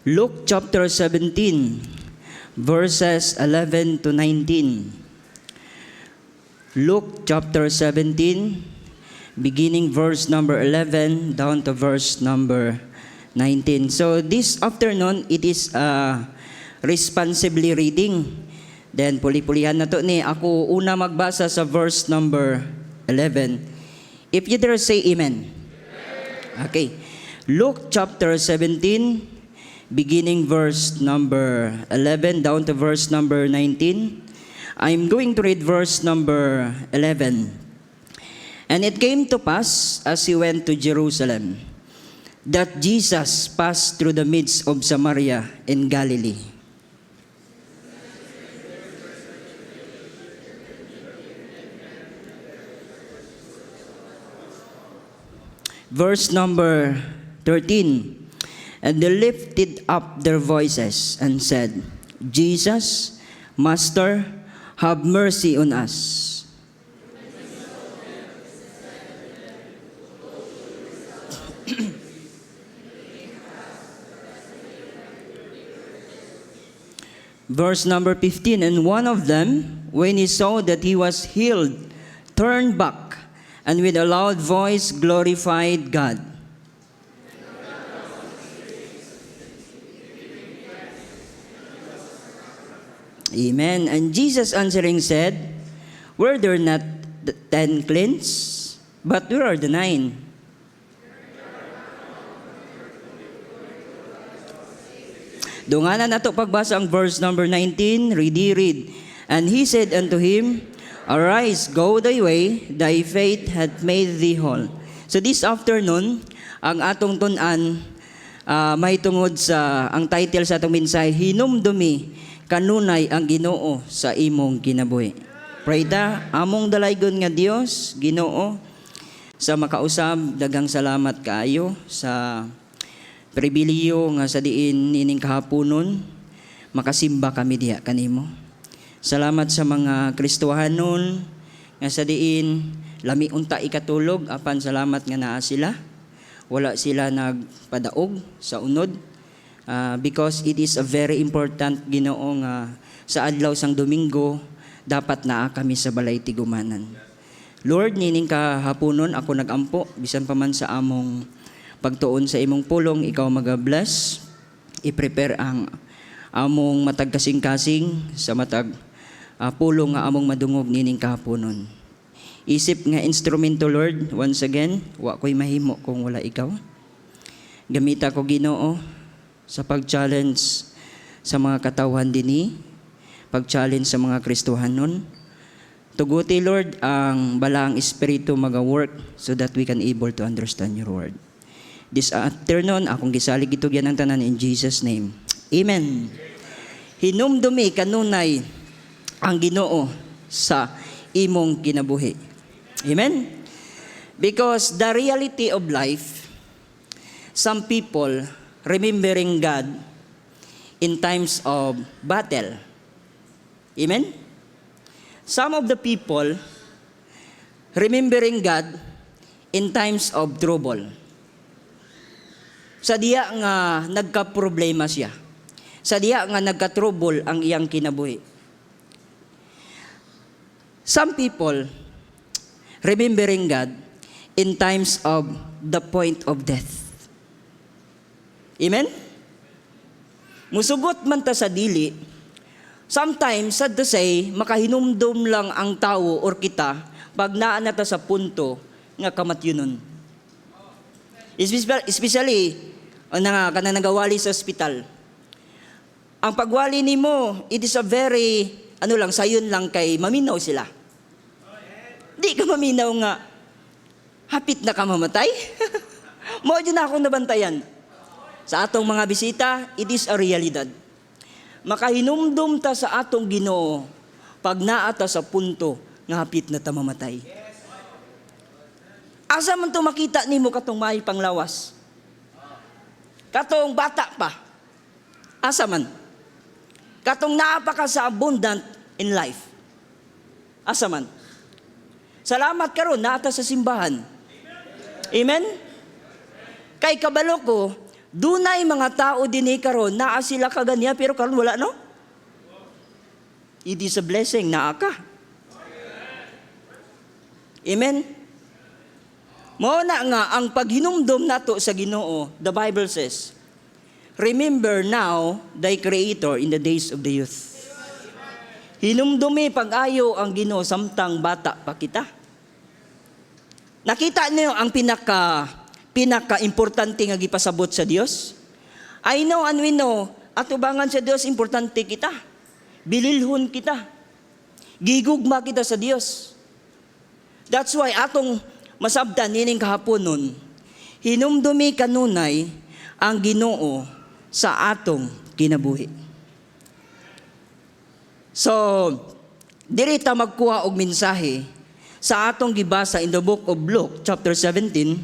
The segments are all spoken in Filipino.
Luke chapter 17, verses 11 to 19. Luke chapter 17, beginning verse number 11 down to verse number 19. So this afternoon, it is responsibly reading. Then puli-pulihan na to ni. Ako una magbasa sa verse number 11. If you dare say amen. Okay. Luke chapter 17, beginning verse number 11 down to verse number 19. I'm going to read verse number 11. And it came to pass, as he went to Jerusalem, that Jesus passed through the midst of Samaria and Galilee. Verse number 13. And they lifted up their voices and said, Jesus, Master, have mercy on us. Verse number 15. And one of them, when he saw that he was healed, turned back, and with a loud voice glorified God. Amen. And Jesus answering said, were there not 10 cleansed? But where are the 9? Dunganan nato pagbasa ang verse number 19. Read. And he said unto him, arise, go thy way, thy faith hath made thee whole. So this afternoon, ang atong tunan, may tungod sa, ang title sa atong mensahe, hinumdumi, kanunay ang Ginoo sa imong kinabuhi. Pray ta, among dalaygon nga Dios, Ginoo, sa makausab, dagang salamat kaayo sa pribiliyo nga sa diin nining kahaponon, makasimba kami diha kanimo. Salamat sa mga Kristohanon nga sa diin lami unta ikatulog, apan salamat nga naa sila. Wala sila nagpadaog sa unod. Because it is a very important, Ginoo, nga sa adlaw sang Domingo dapat naa kami sa balay tigumanan. Lord, nining kahaponon ako nagampo bisan pa man sa among pagtuon sa imong pulong, ikaw maga-bless. I-prepare ang among matag kasing-kasing sa matag pulong nga among madungog nining kahaponon. Isip nga instrumento, Lord, once again, wa ko'y mahimo kung wala ikaw. Gamita ko, Ginoo, sa pag-challenge sa mga katawhan dinhi, pag-challenge sa mga Kristohanon. Tuguti, Lord, ang balaang espiritu maga-work so that we can able to understand your word. This afternoon, akong gisalig ito yan ang tanan in Jesus' name. Amen. Hinumdumi kanunay ang Ginoo sa imong kinabuhi. Amen? Because the reality of life, some people remembering God in times of battle. Amen? Some of the people remembering God in times of trouble. Sa diya nga nagka-problema siya. Sa diya nga nagka-trouble ang iyang kinabuhi. Some people remembering God in times of the point of death. Amen? Musugot man ta sa dili, sometimes, sad to say, makahinumdum lang ang tao or kita pag naa na ta sa punto nga kamatyunon. Especially, kanang nagawali sa ospital. Ang pagwali nimo, it is a very, sayon lang kay maminaw sila. Di ka maminaw nga, hapit na ka mamatay. Mo dyan na akong nabantayan. Sa atong mga bisita, it is a realidad. Makahinumdum ta sa atong Ginoo pag naata sa punto nga hapit na ta mamatay. Asa man to makita nimo katong may panglawas? Katong bata pa. Asa man? Katong naapa ka sa abundant in life. Asa man? Salamat karon naata sa simbahan. Amen? Kay kabalo ko, Dunay mga tao dinhi karon naa sila kaganya pero karon wala no? It is a blessing naa ka. Amen. Mao na nga ang paghinumdom nato sa Ginoo, the Bible says, remember now thy Creator in the days of the youth. Hinumdumi pag-ayo ang Ginoo samtang bata pa kita. Nakita niyo ang pinaka-importante nga gipasabot sa Dios? I know and we know, atubangan sa Dios importante kita. Bililhon kita. Gigugma kita sa Dios. That's why atong masabdan nining kahapon nun, hinumdumi kanunay ang Ginoo sa atong kinabuhi. So, diri ta magkuha og mensahe sa atong gibasa in the book of Luke, chapter 17,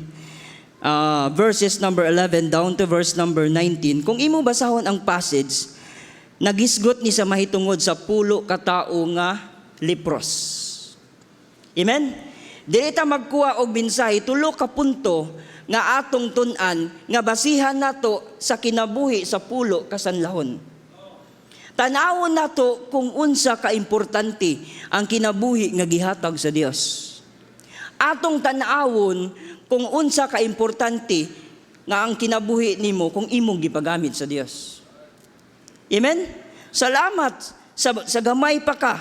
verses number 11 down to verse number 19. Kung imo basahon ang passage, nagisgot ni sa mahitungod sa pulo ka tawo nga lepros. Amen? Dili ta magkuha og mensahe tulo ka punto nga atong tun-an nga basihan nato sa kinabuhi sa pulo ka sanlahon. Tanawon nato kung unsa ka importante ang kinabuhi nga gihatag sa Dios. Atong tanawon kung unsa ka importante nga ang kinabuhi nimo kung imong gipagamit sa Dios. Amen? Salamat sa gamay pa ka,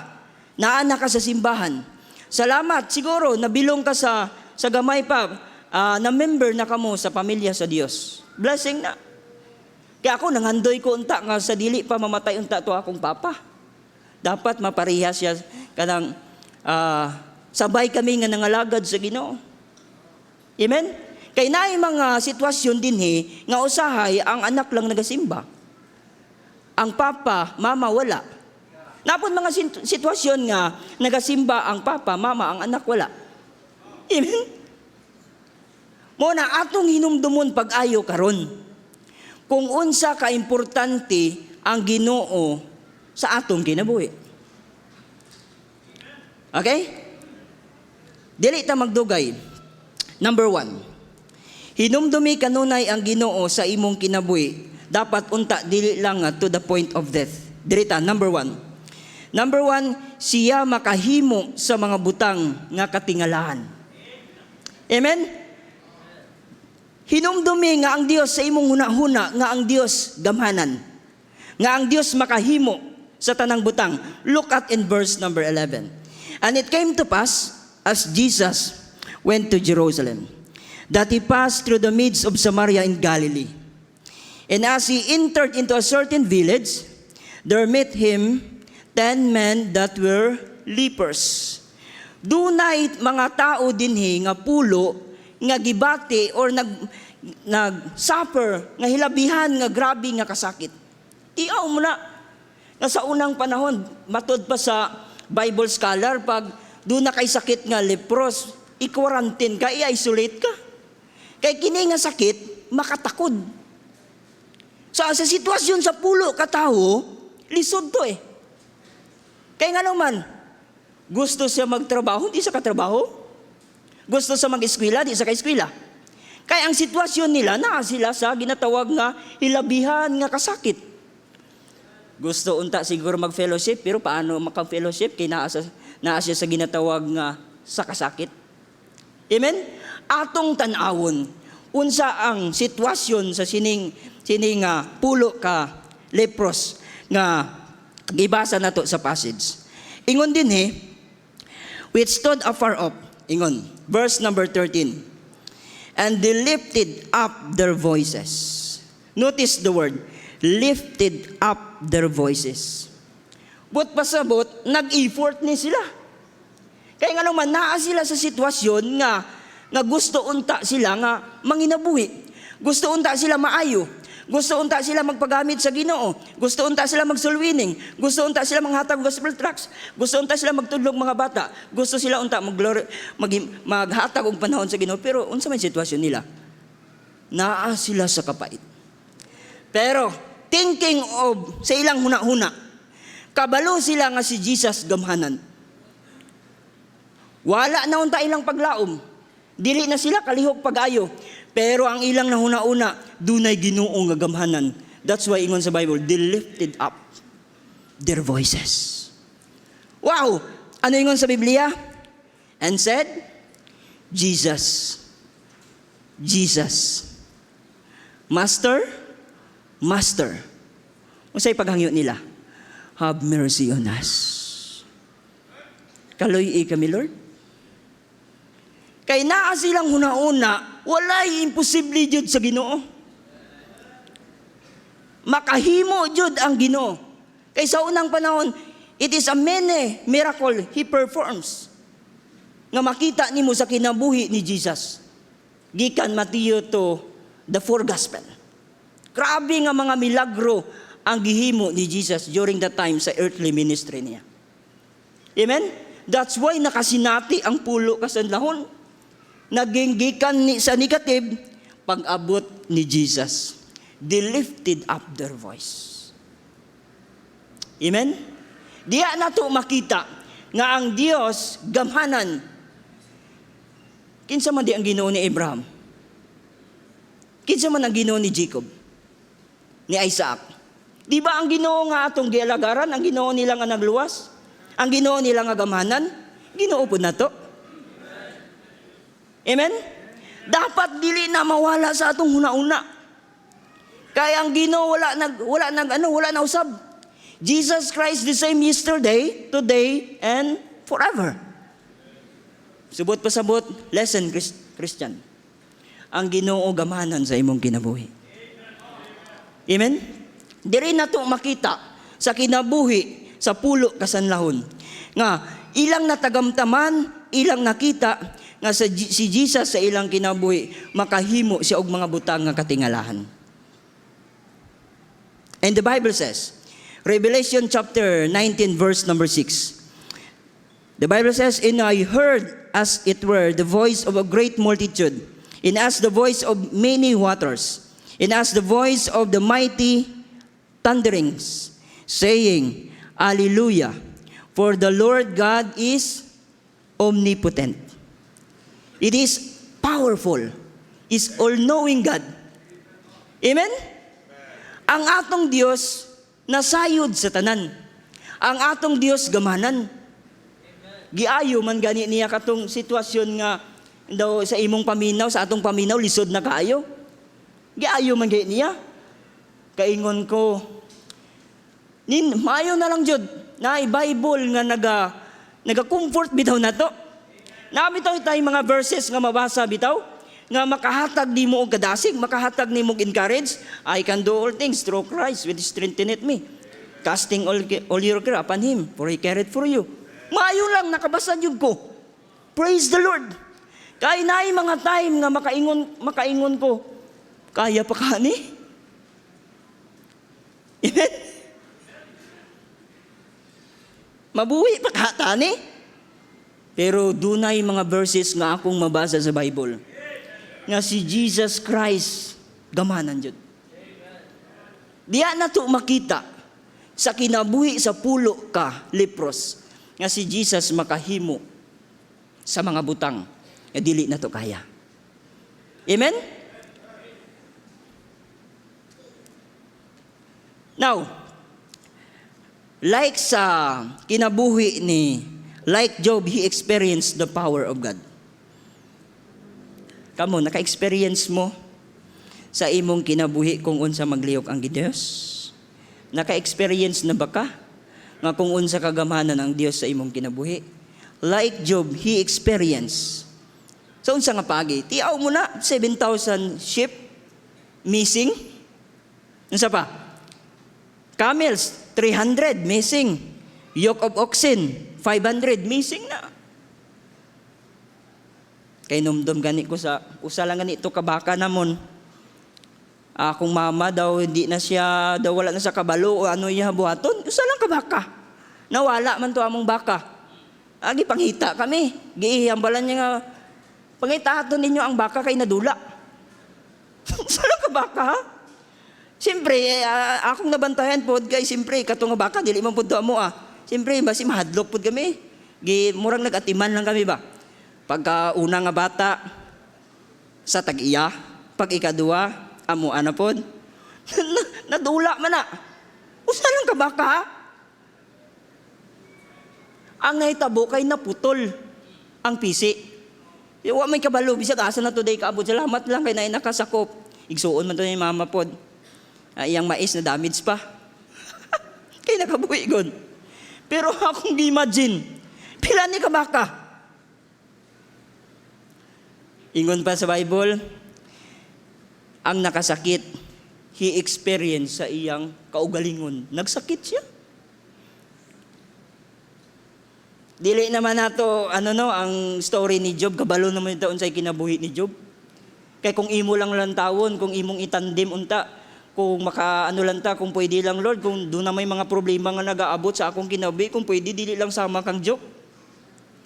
naana ka sa simbahan. Salamat siguro nabilong ka sa gamay pa, na member na kamo sa pamilya sa Dios. Blessing na. Kaya ako nanghandoy ko unta nga sa dili pa mamatay unta to akong papa. Dapat maparihas siya kanang sabay kami nga nangalagad sa Ginoo. Amen? Kay naay mga sitwasyon dinhi nga usahay ang anak lang nagasimba. Ang papa, mama wala. Napon mga sitwasyon nga nagasimba ang papa, mama, ang anak wala. Amen? Muna atong hinumdumon pag-ayo karon. Kung unsa ka importante ang Ginoo sa atong kinabuhi. Okay? Dili ta magdugay. Number 1. Hinumdumi kanunay ang Ginoo sa imong kinabuhi. Dapat unta dili lang to the point of death. Dili ta, number 1. Number 1, siya makahimo sa mga butang nga katingalahan. Amen? Hinumdumi nga ang Dios sa imong hunahuna nga ang Dios gamhanan. Nga ang Dios makahimo sa tanang butang. Look at in verse number 11. And it came to pass, as Jesus went to Jerusalem, that he passed through the midst of Samaria in Galilee. And as he entered into a certain village, there met him 10 men that were lepers. Dunay mga tao dinhi nga pulo nga gibati or nag-suffer nga hilabihan nga grabe nga kasakit. Tiaw mo na nga sa unang panahon, matod pa sa Bible scholar, pag doon na kay sakit nga lepros, i-quarantine ka, i-isolate ka. Kay kini nga sakit, makatakod. So sa sitwasyon sa pulo ka tao, lisod to eh. Kaya nga naman, gusto siya magtrabaho, di sa katrabaho. Gusto sa mag-eskwela, di sa ka-eskwela. Kaya ang sitwasyon nila, naa sila sa ginatawag nga hilabihan nga kasakit. Gusto unta siguro mag-fellowship, pero paano maka-fellowship? Kaya naa siya sa ginatawag nga sa kasakit. Amen? Atong tanawon, unsa ang sitwasyon sa sining pulo ka lepros nga gibasa nato sa passage. Ingon din which stood afar off. Ingon, verse number 13. And they lifted up their voices. Notice the word, lifted up their voices. But pasabot, nag-effort ni sila. Kaya nga naman, naa sila sa sitwasyon nga gusto unta sila nga manginabuhi. Gusto unta sila maayo. Gusto unta sila magpagamit sa Ginoo. Gusto unta sila magsulwining. Gusto unta sila manghatag gospel tracts. Gusto unta sila magtudlog mga bata. Gusto sila unta maghatag og panahon sa Ginoo. Pero unsa may sitwasyon nila? Naa sila sa kapait. Pero thinking of sa ilang huna-huna, kabalo sila nga si Jesus gamhanan. Wala na unta ilang paglaom. Dili na sila kalihok pag-ayo. Pero ang ilang nahuna-una, dunay Ginoo nga gamhanan. That's why ingon sa Bible, they lifted up their voices. Wow! Ano ingon sa Biblia? And said, Jesus, Jesus, Master, Master. Unsay paghangyo nila? Have mercy on us. Kaloy kami, Lord. Kay naa silang huna-una, walay imposible jud sa Ginoo. Makahimo jud ang Ginoo. Kay sa unang panahon, it is a many miracle He performs. Nga makita nimo sa kinabuhi ni Jesus. Gikan Mateo to the four gospel. Grabe nga mga milagro ang gihimo ni Jesus during that time sa earthly ministry niya. Amen? That's why nakasinati ang pulo kasanlahon. Naging gikan sa negative, pag-abot ni Jesus. They lifted up their voice. Amen? Diya na to makita nga ang Dios gamhanan. Kinsa man di ang Ginoo ni Abraham? Kinsa man ang Ginoo ni Jacob? Ni Isaac? Di ba ang Ginoo nga atong gialagaran, ang Ginoo nila nga nagluwas? Ang Ginoo nila nga gamhanan? Ginoo po na to. Amen? Dapat dili na mawala sa atong huna-una. Kaya ang Ginoo wala na usab. Jesus Christ the same yesterday, today, and forever. Subot pa sabot, lesson Christian. Ang Ginoo gamanan sa imong kinabuhi. Amen? Diri na to makita sa kinabuhi sa pulo kasanlahon nga ilang natagamtaman, ilang nakita nga si Jesus sa ilang kinabuhi makahimo siya og mga butang nga katingalahan. And the Bible says, Revelation chapter 19 verse number 6. The Bible says, "And I heard as it were the voice of a great multitude, and as the voice of many waters, and as the voice of the mighty thunderings, saying, Alleluia, for the Lord God is omnipotent. It is powerful, is all-knowing God." Amen? Ang atong Dios nasayod sa tanan. Ang atong Dios gamanan. Giayo man gani niya katong sitwasyon nga daw sa imong paminaw, sa atong paminaw lisod na kaayo. Giayo man gani niya. Kaingon ko, maayo na lang jud na Bible nga naga-comfort bitaw nato. Nabitaw tayo mga verses nga mabasa bitaw nga makahatag nimo og kadasig, makahatag nimo og encourage. I can do all things through Christ which strengtheneth me. Casting all your care upon Him, for He careth for you. Maayo lang nakabasa jud ko. Praise the Lord. Kay naay mga time nga makaingon ko, kaya pa kani? Amen? Mabuhi pa katani? Pero dunay mga verses nga akong mabasa sa Bible nga si Jesus Christ gamanan jud. Diya na to makita sa kinabuhi sa pulo ka lepros nga si Jesus makahimo sa mga butang nga dili na to kaya. Amen? Now, like sa kinabuhi like Job, he experienced the power of God. Kamo, naka-experience mo sa imong kinabuhi kung unsa maglihok ang Dios? Naka-experience na ba ka nga kung unsa kagamanan ang Dios sa imong kinabuhi? Like Job, he experienced. So unsa nga pagi? Tiaw mo na 7,000 sheep missing. Unsa pa? Camels 300 missing. Yoke of oxen 500 missing na. Kay numdum gani ko sa usa lang gani ito kabaka namon. Akong mama daw hindi na siya daw wala na sa kabalo o ano iya buhaton. Usa lang kabaka. Nawala man to among baka. Agi pangita kami. Giihambala niya nga pangitahaton ninyo ang baka kay nadula. Usa lang kabaka. Siyempre, akong nabantayan pod kay siyempre katong nga baka dili man pud to amo Siyempre, basi mahadlok po kami. Murang nag-atiman lang kami ba? Pagka una nga bata, sa tag-iya, pag ikaduwa, amo anapod. Nadula man na. Usa lang ka baka? Ang nahitabo kay naputol ang pisi. Wa may kabalo, bisag asa na today kaabot. Salamat lang kay na nakasakop. Igsuon man to ni mama pod. Iyang mais na damage pa. Kay nakabuhi god. Pero akong imagine, pila ni ka baka? Ingon pa sa Bible, ang nakasakit, he experienced sa iyang kaugalingon. Nagsakit siya. Dili naman nato, ang story ni Job, kabalo naman ito unsay kinabuhi ni Job. Kaya kung imo lang lantawon, kung imong itandim unta, kung lang ta, kung pwede lang Lord, kung doon na may mga problema nga nag-aabot sa akong kinabuhi, kung pwede, dili lang sama kang Job.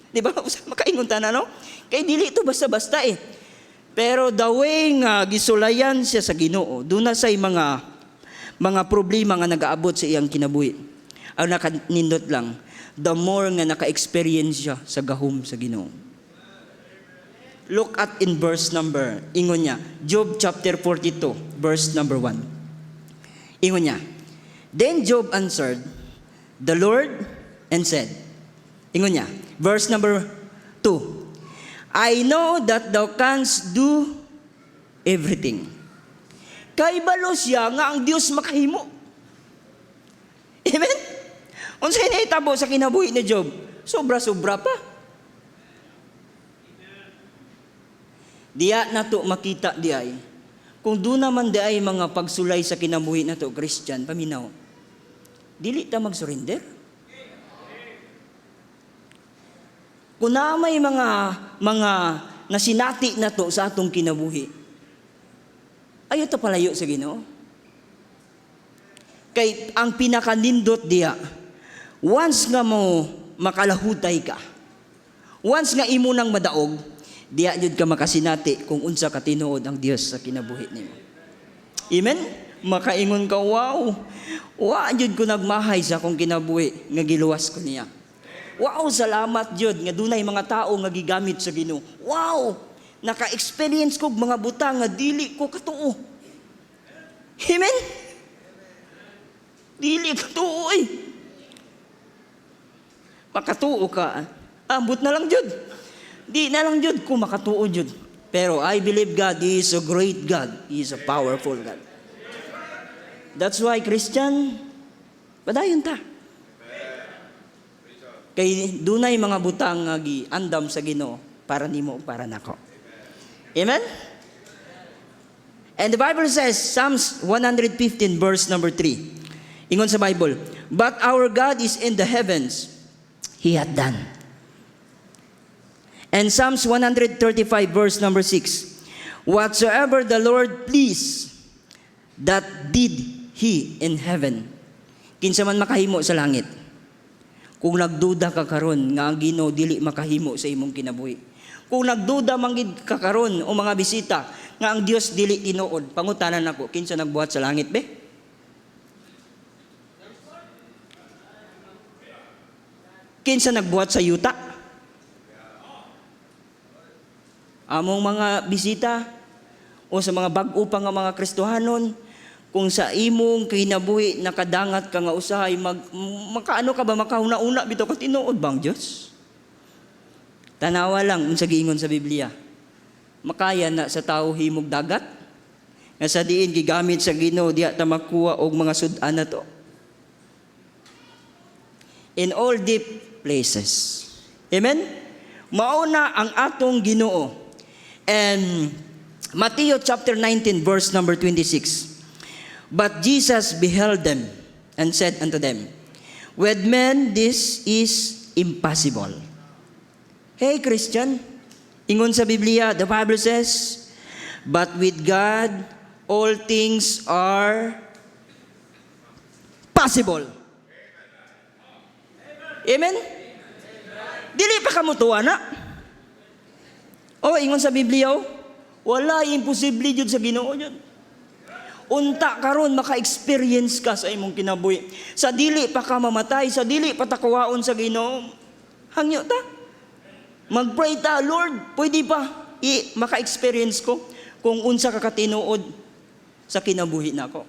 Di ba? Makaingon ta na, no? Kaya dili ito basta-basta eh. Pero the way nga gisulayan siya sa Ginoo, doon na say mga problema nga nag-aabot sa iyang kinabuhi. Ang nakanindot lang, the more nga naka-experience siya sa gahom sa Ginoo. Look at in verse number, ingon niya, Job chapter 42, verse number 1. Ingon niya, then Job answered the Lord and said, ingon niya, verse number 2, I know that thou canst do everything. Kay balo siya nga ang Dios makahimo. Amen? Unsay nahitabo sa kinabuhi ni Job? Sobra-sobra pa. Diya nato makita diay. Kung doon naman diay mga pagsulay sa kinabuhi nato Christian, paminaw. Dili ta mag-surrender. Kung na may mga nasinati na to sa atong kinabuhi, ayaw ta palayo sa Ginoo. Kay ang pinakanindot diya, once nga mo makalahutay ka, once nga imo nang madaog, diya jud ka makasinati kung unsa ka tinuod ang Dios sa kinabuhi nimo. Amen? Makaingon ka, wow, jud ko nagmahay sa akong kinabuhi, nga giluwas ko niya. Wow, salamat Jud nga dunay mga tao nga gigamit sa Ginoo. Wow, naka-experience ko mga butang nga dili ko katuo. Amen? Dili katuo eh. Makatuo ka. Ambot na lang Jud. Di na lang Jud kung makatuo Jud. Pero I believe God is a great God. He is a powerful God. That's why Christian, padayon ta. Kay dunay mga butang nga giandam sa Ginoo para nimo para nako. Amen? And the Bible says, Psalms 115 verse number 3. Ingon sa Bible, but our God is in the heavens, He hath done. And Psalms 135 verse number 6. Whatsoever the Lord pleased, that did He in heaven. Kinsa man makahimo sa langit. Kung nagduda ka karon nga ang Ginoo dili makahimo sa imong kinabuhi. Kung nagduda manggid ka karon o mga bisita nga ang Dios dili tinuod, pangutanan nako, kinsa nagbuhat sa langit be? Kinsa nagbuhat sa yuta? Among mga bisita o sa mga bag-o pa nga mga Kristohanon, kung sa imong kinabuhi nakadangat ka nga usahay makaano ka ba makauna-una bitaw ka tinuod bang Dios? Tanawa lang unsa giingon sa Biblia. Makaya na sa tawo himog dagat nga sa diin gigamit sa Ginoo diha ta makuha og mga sud-an nato. In all deep places. Amen? Mauna ang atong Ginoo. And Matthew chapter 19 verse number 26. But Jesus beheld them and said unto them, with men this is impossible. Hey Christian, ingon sa Biblia, the Bible says, but with God all things are possible. Amen? Dili pa kamutuwa na. Ingon sa Biblia, wala imposible jud sa Ginoo jud. Unta karon maka-experience ka sa imong kinabuhi. Sa dili pa ka mamatay, sa dili pa ta kuwaon sa Ginoo. Hangyo ta. Mag-pray ta, Lord, pwede pa. maka-experience ko kung unsa ka katinuod sa kinabuhi nako.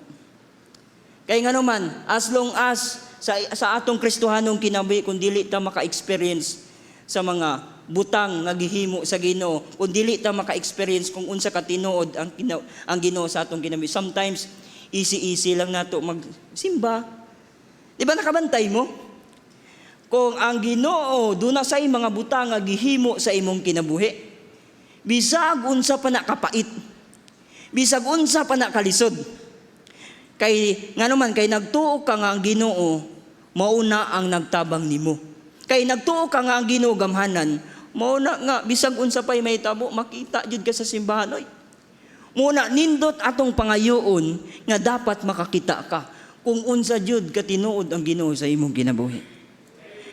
Kay nga naman, as long as sa atong Kristohanong kinabuhi, kung dili ta maka-experience sa mga butang nga gihimo sa Ginoo, kung dili ta maka-experience kung unsa ka tinuod ang Ginoo sa atong kinabuhi, sometimes easy lang nato magsimba. Di ba nakabantay mo? Kung ang Ginoo duna say mga butang nga gihimo sa imong kinabuhi, bisag unsa pa na kapait, bisag unsa pa na kalisod, kay nga naman kay nagtuo ka nga ang Ginoo mauna ang nagtabang nimo. Kay nagtuo ka nga ang Ginoo gamhanan, mauna nga bisag unsa pay may tabo makita jud ka sa simbahan oy. Muna nindot atong pangayoon nga dapat makakita ka kung unsa jud ka tinuod ang Ginoo sa imong kinabuhi.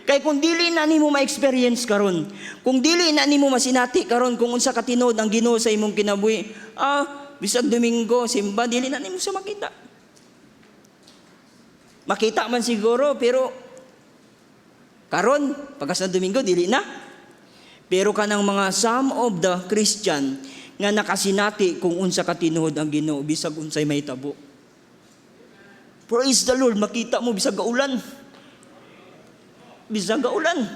Kay kung dili na nimo ma-experience karon, kung dili na nimo masinati karon kung unsa ka tinuod ang Ginoo sa imong kinabuhi, bisag Domingo simba dili na nimo sa makita. Makita man siguro, pero karon pagkas na Domingo dili na. Pero kanang mga some of the Christian nga nakasinati kung unsa ka tinuod ang Ginoo bisag unsay may tabo. Praise the Lord, makita mo bisag gaulan. Bisag gaulan.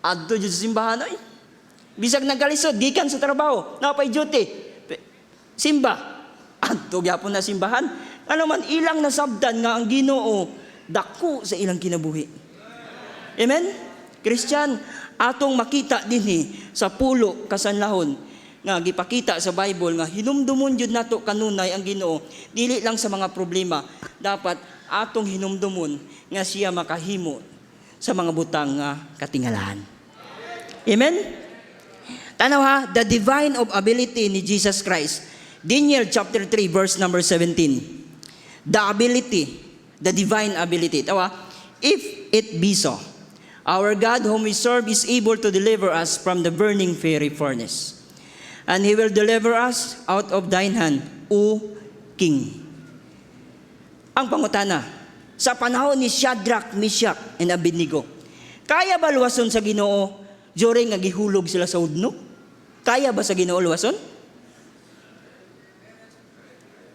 Adto jud sa simbahan ay. Bisag nagkalisod gikan sa trabaho, napay duty. Simba. Adto gyapon na simbahan. Ano man ilang nasabdan nga ang Ginoo dako sa ilang kinabuhi. Amen? Christian, atong makita dinhi sa pulo kasanlahon nga gipakita sa Bible nga hinumdumon jud nato kanunay ang Ginoo dili lang sa mga problema, dapat atong hinumdumon nga siya makahimo sa mga butang nga katingalahan. Amen? Tanaw ha, the divine of ability ni Jesus Christ. Daniel chapter 3 verse number 17. The ability, the divine ability. Tawa, if it be so, our God whom we serve is able to deliver us from the burning fiery furnace. And He will deliver us out of thine hand, O King. Ang pangutana, sa panahon ni Shadrach, Meshach, and Abednego, kaya ba luwason sa Ginoo during nga gihulog sila sa udno? Kaya ba sa Ginoo luwason?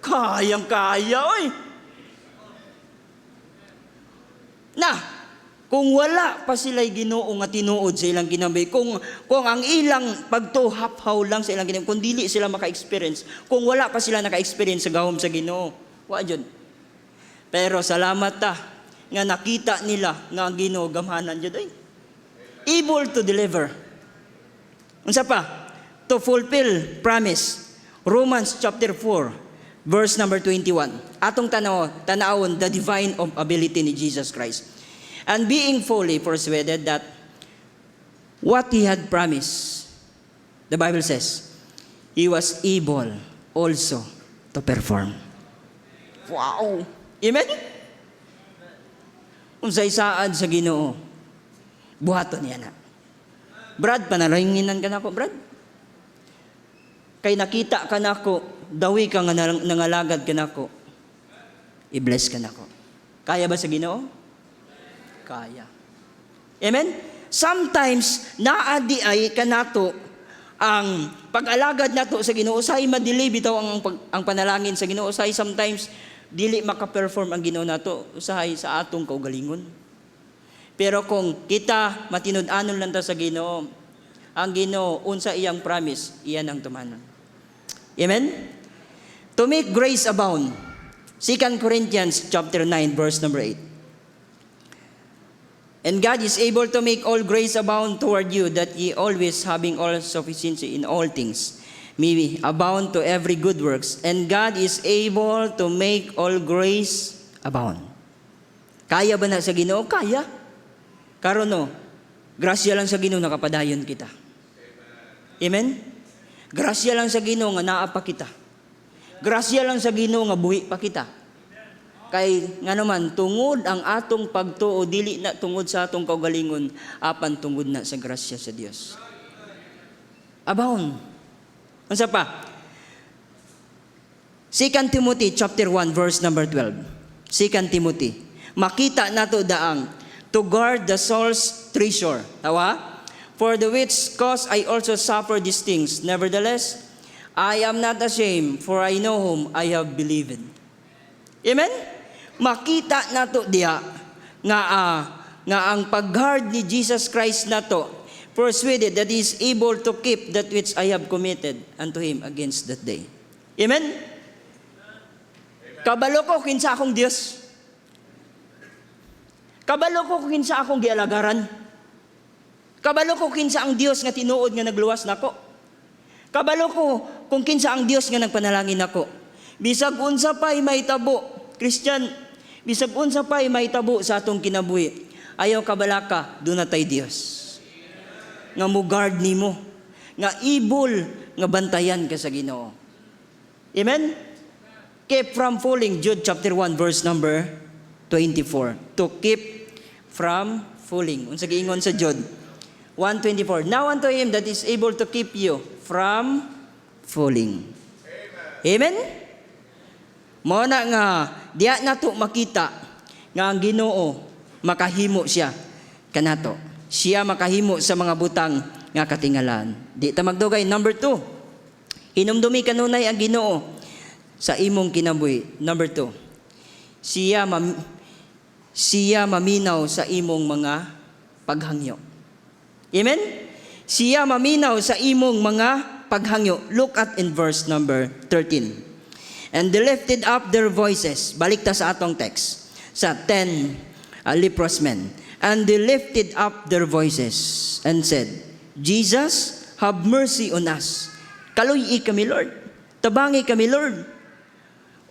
Kayang-kaya, oy. Na, kung wala pa sila'y Ginoo nga tinuod sa ilang kinabuhi, kung ang ilang pagtuhaphaw lang sa ilang kinabuhi, kung dili sila maka-experience, kung wala pa sila naka-experience sa gahom sa Ginoo, wa jud. Pero salamat ta nga nakita nila nga ang Ginoo gamhanan jud ay. Able to deliver. Unsa pa? To fulfill promise. Romans chapter 4 verse number 21. Atong tanawon the divine of ability ni Jesus Christ. And being fully persuaded that what He had promised, the Bible says, He was able also to perform. Wow! Amen? Unsay saad sa Ginoo, buhaton niya na. Brad, panaringinan ka na ako, Brad. Kay nakita ka na ako, dawi ka nga nangalagad ka na ako, i-bless ka na ako. Kaya ba sa Ginoo? Kaya. Amen? Sometimes, naadi ay kanato ang pag-alagad nato sa Ginoo. Usahay madili bitaw ang panalangin sa Ginoo. Usahay sometimes, dili maka-perform ang Ginoo nato. Usahay sa atong kaugalingon. Pero kung kita matinud-anon lang ta sa Ginoo, ang Ginoo, unsa iyang promise, iyan ang tumanon. Amen? To make grace abound. 2 Corinthians chapter 9 verse number 8. And God is able to make all grace abound toward you, that ye always having all sufficiency in all things may abound to every good works. And God is able to make all grace abound. Kaya ba na sa Ginoo? Kaya. Karon no, grasya lang sa Ginoo nakapadayon kita. Amen? Grasya lang sa Ginoo nga naa pa kita. Grasya lang sa Ginoo nga buhi pa kita. Kay nga naman tungod ang atong pagtuo dili na tungod sa atong kaugalingon, apan tungod na sa grasya sa Dios. Abound. Unsa pa? 2 Timothy chapter 1 verse number 12. 2 Timothy. Makita nato daang to guard the soul's treasure. Tawa? For the which cause I also suffer these things. Nevertheless, I am not ashamed, for I know whom I have believed. Amen? Makita nato diha nga ang paghard ni Jesus Christ nato persuaded that He is able to keep that which I have committed unto Him against that day. Amen? Kabalo ko kinsa akong Dios. Kabalo ko kinsa akong gialagaran. Kabalo ko kinsa ang Dios nga tinuod nga nagluwas nako. Kabalo ko kung kinsa ang Dios nga nagpanalangin nako. Bisag unsa pay mahitabo, Christian, bisag unsa pay mahitabo sa atong kinabuhi, ayaw kabalaka, doon na tay Dios. Nga mugard nimo, nga ibol nga bantayan ka sa Ginoo. Amen? Keep from falling, Jude chapter 1 verse number 24. To keep from falling. Unsa giingon sa Jude 1:24. Now unto Him that is able to keep you from falling. Amen? Mao na nga diya nato makita nga ang Ginoo makahimo siya kanato. Siya makahimo sa mga butang nga katingalan. Di ta magdugay. Number 2. Hinumdumi kanunay ang Ginoo sa imong kinabuhi. Number 2. Siya maminaw sa imong mga paghangyo. Amen? Siya maminaw sa imong mga paghangyo. Look at in verse number 13. And they lifted up their voices. Balik ta sa atong text. Sa 10 leprous men. And they lifted up their voices and said, Jesus, have mercy on us. Kaluy kami, Lord. Tabangi kami, Lord.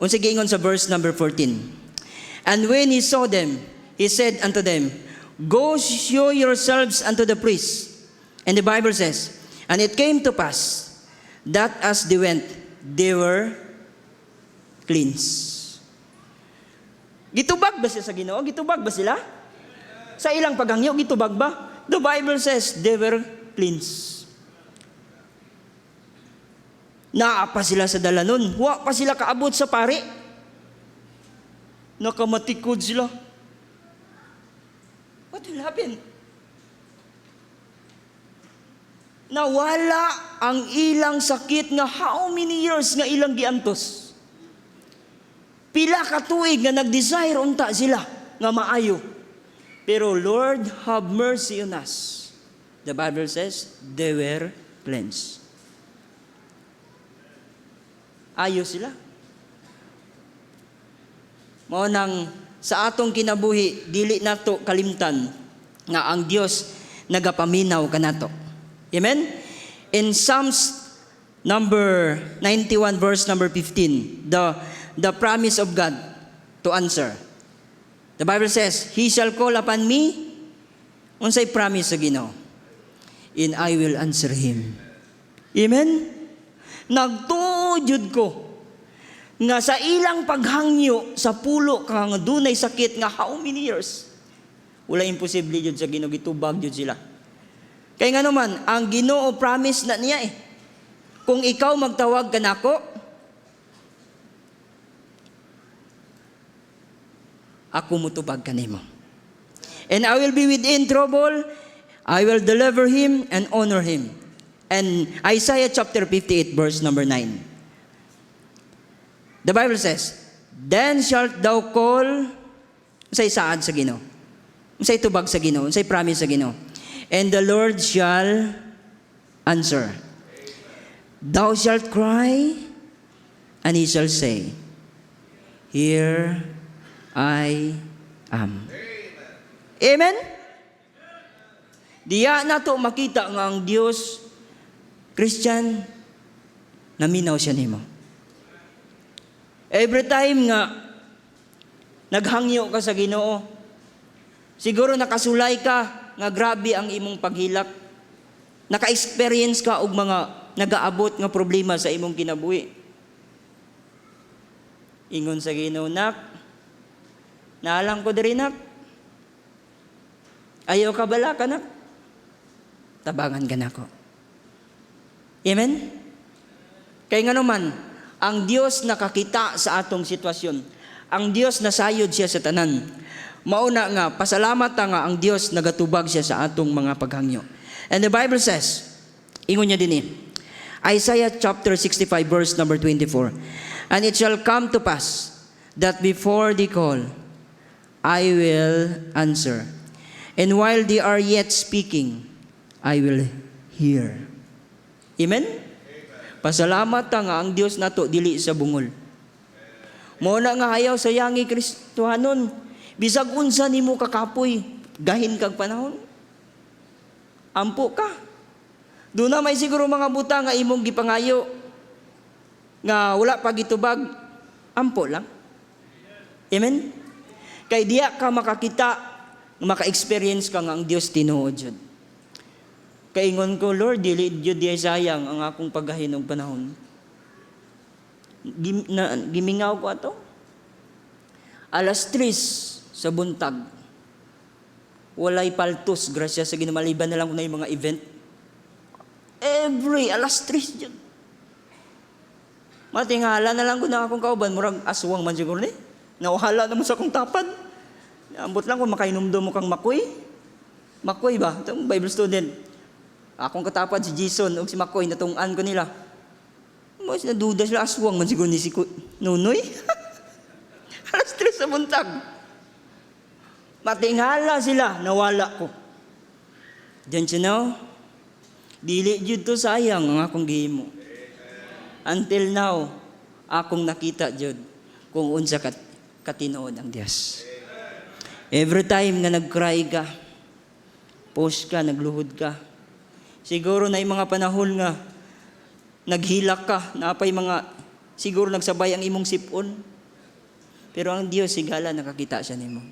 Unsa giingon sa verse number 14. And when He saw them, He said unto them, Go show yourselves unto the priests. And the Bible says, and it came to pass that as they went, they were cleansed. Gitubag ba sila sa Ginoo? Gitubag ba sila? Sa ilang paghangyo, gitubag ba? The Bible says they were cleansed. Naa pa sila sa dalanon. Wa pa sila kaabot sa pari. Nakamatikod sila. What will happen? Nawala ang ilang sakit nga how many years nga ilang giantos. Pila ka tuig nga nag-desire unta sila nga maayo. Pero Lord, have mercy on us. The Bible says, they were cleansed. Ayo sila. Mao nang sa atong kinabuhi, dili nato kalimtan nga ang Dios nagapaminaw kanato. Amen? In Psalms number 91 verse number 15, the promise of God to answer. The Bible says, He shall call upon me. Unsay promise sa Ginoo? And I will answer him. Amen? Nagtuo jud ko nga sa ilang paghangyo sa pulo ka nga dunay sakit nga how many years? Wala imposible jud sa Ginoo, gitubag jud sila. Kay nga naman, ang Ginoo promise na niya kung ikaw magtawag kanako, ako mutubag kanimo. And I will be within trouble, I will deliver him and honor him. And Isaiah chapter 58 verse number 9. The Bible says, Then shalt thou call, unsay saad sa Ginoo, unsay tubag sa Ginoo, unsay promise sa Ginoo, and the Lord shall answer. Thou shalt cry, and He shall say, Here I am. Amen? Diya na to makita nga ang Diyos, Christian, naminaw siya nimo. Every time nga naghangyo ka sa Ginoo, siguro nakasulay ka nga grabe ang imong paghilak. Naka-experience ka og mga nagaabot nga problema sa imong kinabuhi. Ingon sa Ginoo, nak, naalang ko diri nak. Ayaw ka bala ka nak. Tabangan ka nako. Amen? Kaya nga naman, ang Diyos nakakita sa atong sitwasyon. Ang Diyos nasayod siya sa tanan. Mauna nga, pasalamat nga ang Diyos nagatubag siya sa atong mga paghangyo. And the Bible says, ingon niya din Isaiah chapter 65 verse number 24. And it shall come to pass that before they call, I will answer. And while they are yet speaking, I will hear. Amen? Pasalamat ta nga ang Dios nato dili sa bungol. Mo na nga hayaw sa yangi Kristohanon, bisag unsa nimo kakapoy, gahin kag panahon. Ampo ka. Doon na may siguro mga buta nga imong gipangayo nga wala pa gitubag, ampo lang. Amen? Kay diya ka makakita, maka-experience ka nga ang Dios tinuod jud. Kaingon ko, Lord, dili jud di sayang ang akong paghahinog panahon. Gimingaw ko ato. 3:00 sa buntag. Walay paltos, grasya sa Ginoo, maliban na lang ko na yung mga event. Every 3:00 dyan. Matingala na lang ko na akong kauban, murag aswang man siguro ni. Nawahala naman sa akong tapad. Ambot lang ko makainomdom mo kang Makoy. Makoy ba? Itong Bible student. Akong katapad si Jason o si Makoy, natungan ko nila. Mas naduda sila, aswang man siguro ni si Nunoy. 3:00 sa buntag. Matingala sila, nawala ko. Don't you know? Dili jud to sayang ang akong gihimo. Until now, akong nakita jud kung unsa katinuod ang Dios. Every time nga nag-cry ka, post ka, nagluhod ka, siguro na yung mga panahon nga naghilak ka, napay mga siguro nagsabay ang imong sipon. Pero ang Dios sigala nakakita siya nimo.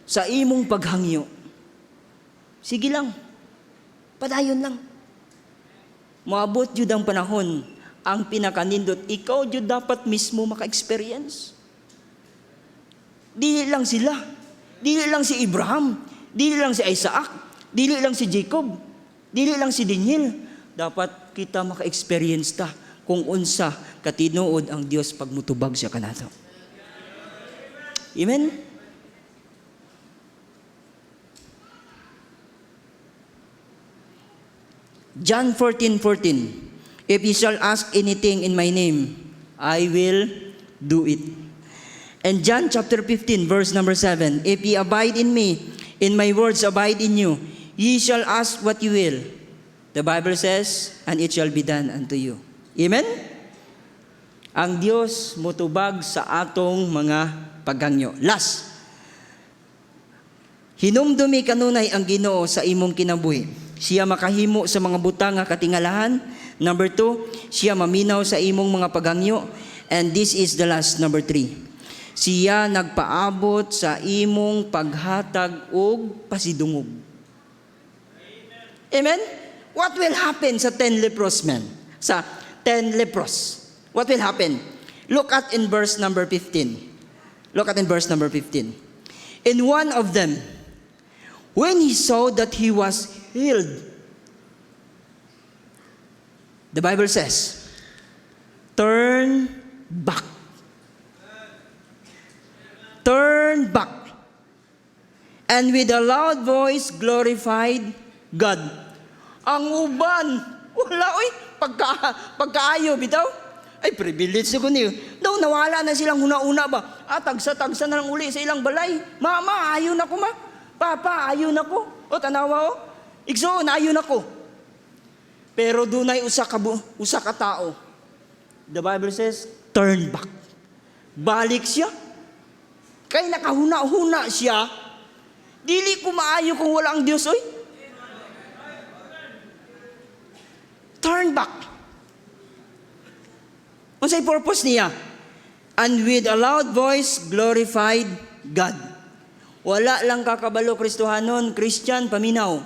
Sa imong paghangyo, sige lang, padayon lang. Moabot jud ang panahon, ang pinakanindot, ikaw jud dapat mismo maka-experience. Dili lang sila, dili lang si Abraham, dili lang si Isaac, dili lang si Jacob, dili lang si Daniel. Dapat kita maka-experience ta kung unsa katinuod ang Dios pagmutubag siya kanato. Amen? John 14:14. If ye shall ask anything in my name, I will do it. And John chapter 15 verse number 7. If ye abide in me, in my words abide in you, ye shall ask what you will. The Bible says, and it shall be done unto you. Amen? Ang Dios mutubag sa atong mga paghangyo. Last. Hinumdumi kanunay ang Ginoo sa imong kinabuhi. Siya makahimo sa mga butang nga katingalahan. Number 2, siya maminaw sa imong mga paghangyo. And this is the last, number 3. Siya nagpaabot sa imong paghatag og pasidungog. Amen? What will happen sa 10 leprous men? Sa 10 lepros. What will happen? Look at in verse number 15. Look at in verse number 15. And one of them, when he saw that he was healed, the Bible says, turn back. Turn back. And with a loud voice glorified God. Ang uban, wala oy, pagkaayo bitaw. Ay, privilege ko niyo. Daw nawala na silang una-una ba? Tagsa-tagsa na lang uli sa ilang balay. Mama, ayo na ko ma. Papa, ayo na ko. O tanawa o. Igso, naayo na ko. Pero dunay usa ka tao. The Bible says, turn back. Balik siya. Kay nakahuna-huna siya. Dili ko maayo kung wala ang Diyos oy. Turn back. Unsay purpose niya? And with a loud voice glorified God. Wala lang kakabalo Kristohanon, Christian, paminaw.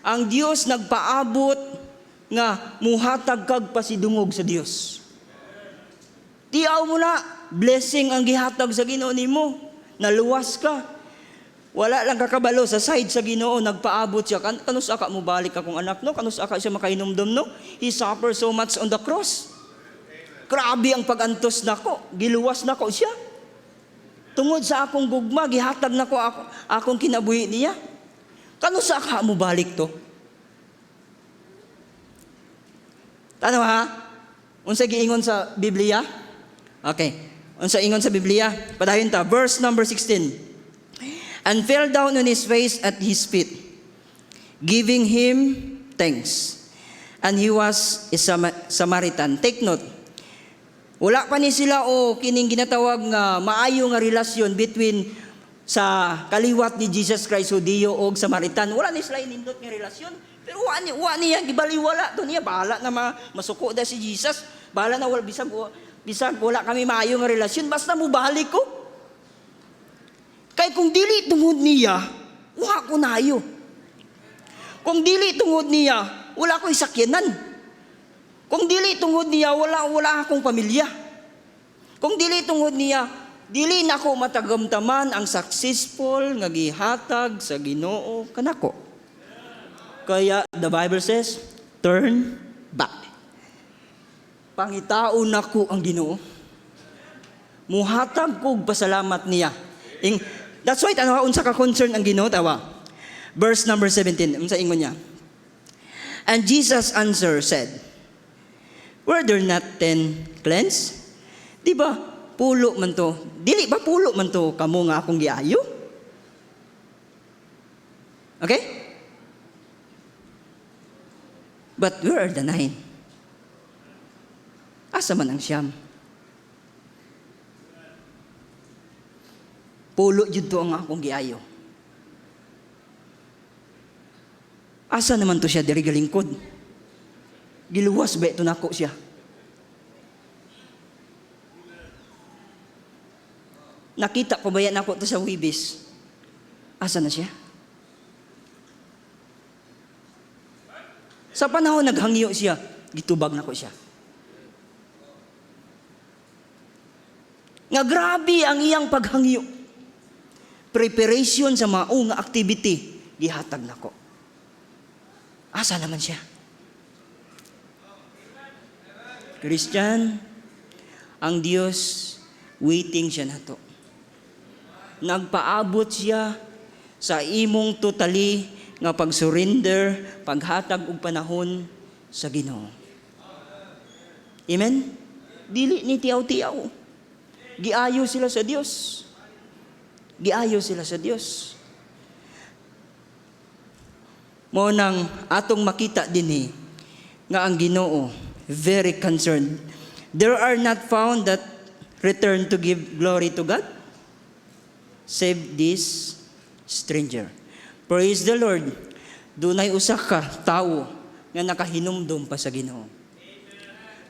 Ang Dios nagpaabot nga muhatag kag pasidungog sa Dios. Tiaw mo na, blessing ang gihatag sa Ginoo nimo. Naluwas ka. Wala lang kakabalo sa side sa Ginoo, nagpaabot siya. Kanus aka mo balik akong anak, no? Kanus aka siya makainomdom, no? He suffered so much on the cross. Grabe ang pagantos nako, giluwas nako siya. Tungod sa akong gugma, gihatag nako akong kinabuhi niya. Kano sa ka mo balik to? Tano ha? Unsa giingon sa Biblia? Okay. Unsa ingon sa Biblia? Padayon ta, verse number 16. And fell down on his face at his feet, giving him thanks. And he was a Samaritan. Take note. Wala pa ni sila o kining ginatawag nga maayo nga relasyon between sa kaliwat ni Jesus Christ, Hudiyo o Samaritan. Wala ni sila inindot nga relasyon. Pero wa niya gibaliwala to niya, bahala na masuko da si Jesus. Bahala na wala bisag wala kami maayo nga relasyon, basta mo balik ko. Kay kung dili tungod niya, wa ko nayo. Kung dili tungod niya, wala ko isakyanan. Kung dili tungod niya, wala akong pamilya. Kung dili tungod niya, dili na ko matagamtaman ang successful nga gihatag sa Ginoo kanako. Kaya the Bible says, turn back. Pangitaon nako ang Ginoo. Muhatag kog pasalamat niya. That's why unsa ka concern ang Ginoo tawa. Verse number 17, unsa ingon niya? And Jesus answered said, were there not 10 cleansed? Di ba pulo man to? Dili ba pulo man to kamo nga akong giayo? Okay? But where are the 9? Asa man ang siyam? Pulo jud to ang akong giayo. Asa naman to siya diri galingkod? Giluwas ba ito nako siya? Nakita ko ba yan ako to sa Wibis? Asa na siya? Sa panahon naghangyo siya, gitubag nako siya. Nga grabe ang iyang paghangyo. Preparation sa maong activity, gihatag nako. Asa naman siya? Christian, ang Diyos, waiting siya na to. Nagpaabot siya sa imong totally nga pag-surrender, paghatag og panahon sa Ginoo. Amen? Dili ni tiyaw-tiyaw. Giayo sila sa Dios. Giayo sila sa Dios. Mo nang atong makita dinhi nga ang Ginoo very concerned. There are not found that return to give glory to God, save this stranger. Praise the Lord. Dunay usa ka tawo nga nakahinumdum pa sa Ginoo.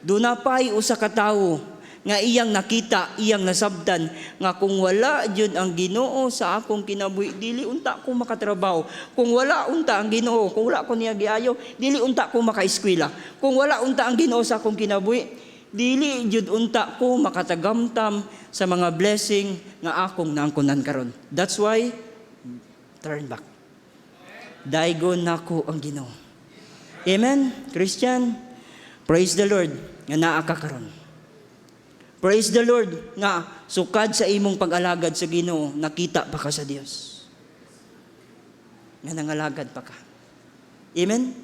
Duna pay usa ka tawo nga iyang nakita, iyang nasabtan nga kung wala jud ang Ginoo sa akong kinabuhi, dili unta ko makatrabaho. Kung wala unta ang Ginoo, kung wala ko niya giayo, dili unta ko makaeskwela. Kung wala unta ang Ginoo sa akong kinabuhi, dili jud unta ko makatagamtam sa mga blessing nga akong naangkunan karon. That's why turn back. Daigon nako ang Ginoo. Amen, Christian. Praise the Lord nga naa ka karon. Praise the Lord nga sukad sa imong pag-alagad sa Ginoo, nakita pa ka sa Dios. Nga nangalagad pa ka. Amen.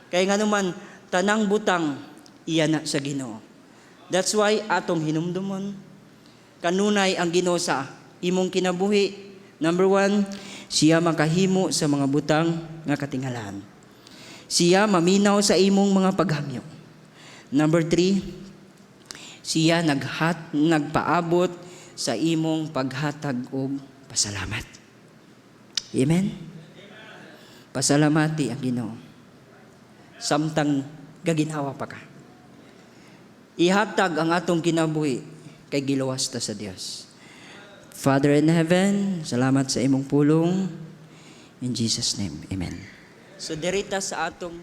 Kaya nga naman tanang butang iya na sa Ginoo. That's why atong hinumdumon kanunay ang Ginoo sa imong kinabuhi. Number 1, siya makahimo sa mga butang nga katingalahan. Siya maminaw sa imong mga paghangyo. Number 3, siya nagpaabot sa imong paghatag og pasalamat. Amen? Pasalamati ang Ginoo. Samtang gaginhawa pa ka. Ihatag ang atong kinabuhi kay giluwas ta sa Dios. Father in heaven, salamat sa imong pulong. In Jesus' name, amen. So, derita sa atong